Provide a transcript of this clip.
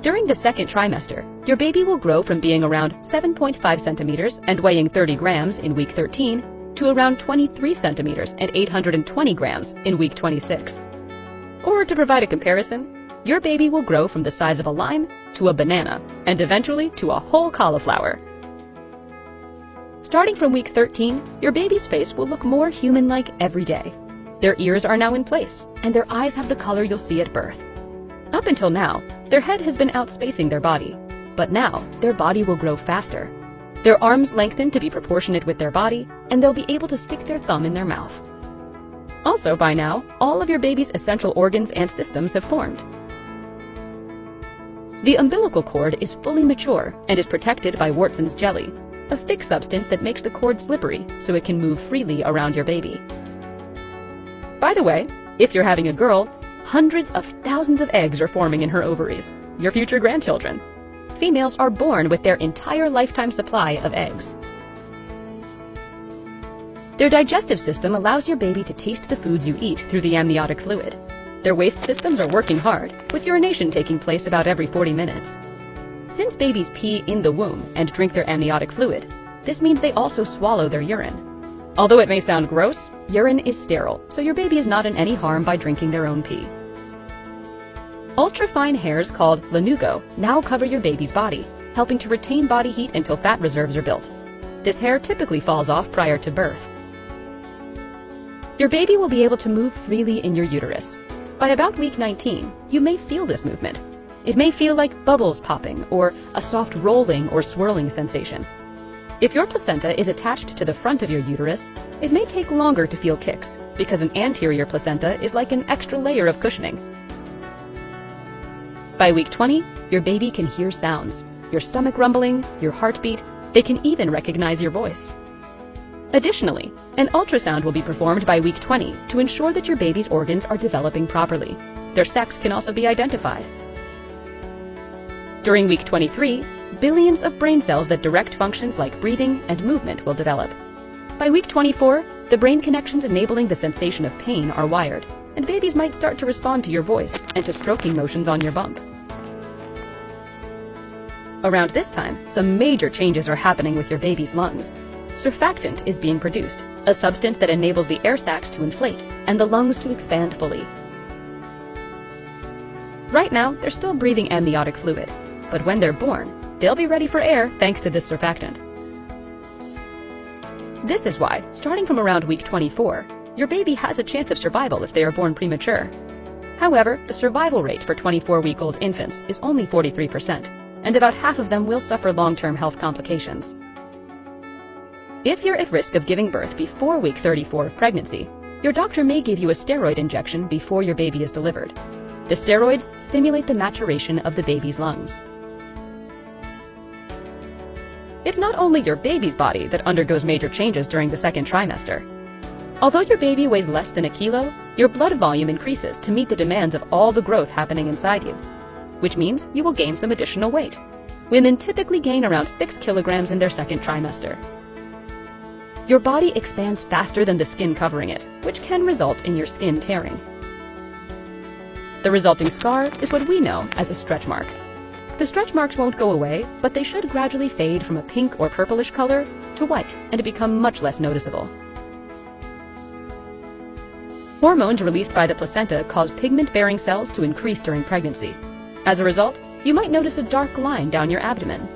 During the second trimester, your baby will grow from being around 7.5 centimeters and weighing 30 grams in week 13 to around 23 centimeters and 820 grams in week 26. Or to provide a comparison, your baby will grow from the size of a lime to a banana and eventually to a whole cauliflower. Starting from week 13, your baby's face will look more human-like every day. Their ears are now in place, and their eyes have the color you'll see at birth. Up until now, their head has been outspacing their body, but now their body will grow faster. Their arms lengthen to be proportionate with their body, and they'll be able to stick their thumb in their mouth. Also, by now, all of your baby's essential organs and systems have formed. The umbilical cord is fully mature and is protected by Wurtzen's jelly, a thick substance that makes the cord slippery so it can move freely around your baby. By the way, if you're having a girl, hundreds of thousands of eggs are forming in her ovaries, your future grandchildren. Females are born with their entire lifetime supply of eggs. Their digestive system allows your baby to taste the foods you eat through the amniotic fluid. Their waste systems are working hard, with urination taking place about every 40 minutes. Since babies pee in the womb and drink their amniotic fluid, this means they also swallow their urine. Although it may sound gross, urine is sterile, so your baby is not in any harm by drinking their own pee. Ultrafine hairs called lanugo now cover your baby's body, helping to retain body heat until fat reserves are built. This hair typically falls off prior to birth. Your baby will be able to move freely in your uterus. By about week 19, you may feel this movement. It may feel like bubbles popping or a soft rolling or swirling sensation. If your placenta is attached to the front of your uterus, it may take longer to feel kicks because an anterior placenta is like an extra layer of cushioning. By week 20, your baby can hear sounds, your stomach rumbling, your heartbeat. They can even recognize your voice. Additionally, an ultrasound will be performed by week 20 to ensure that your baby's organs are developing properly. Their sex can also be identified. During week 23, billions of brain cells that direct functions like breathing and movement will develop. By week 24, the brain connections enabling the sensation of pain are wired, and babies might start to respond to your voice and to stroking motions on your bump. Around this time, some major changes are happening with your baby's lungs. Surfactant is being produced, a substance that enables the air sacs to inflate and the lungs to expand fully. Right now, they're still breathing amniotic fluid, but when they're born, they'll be ready for air thanks to this surfactant. This is why, starting from around week 24, your baby has a chance of survival if they are born premature. However, the survival rate for 24-week-old infants is only 43%, and about half of them will suffer long-term health complications. If you're at risk of giving birth before week 34 of pregnancy, your doctor may give you a steroid injection before your baby is delivered. The steroids stimulate the maturation of the baby's lungs. It's not only your baby's body that undergoes major changes during the second trimester. Although your baby weighs less than a kilo, your blood volume increases to meet the demands of all the growth happening inside you, which means you will gain some additional weight. Women typically gain around 6 kilograms in their second trimester. Your body expands faster than the skin covering it, which can result in your skin tearing. The resulting scar is what we know as a stretch mark. The stretch marks won't go away, but they should gradually fade from a pink or purplish color to white and to become much less noticeable. Hormones released by the placenta cause pigment-bearing cells to increase during pregnancy. As a result, you might notice a dark line down your abdomen.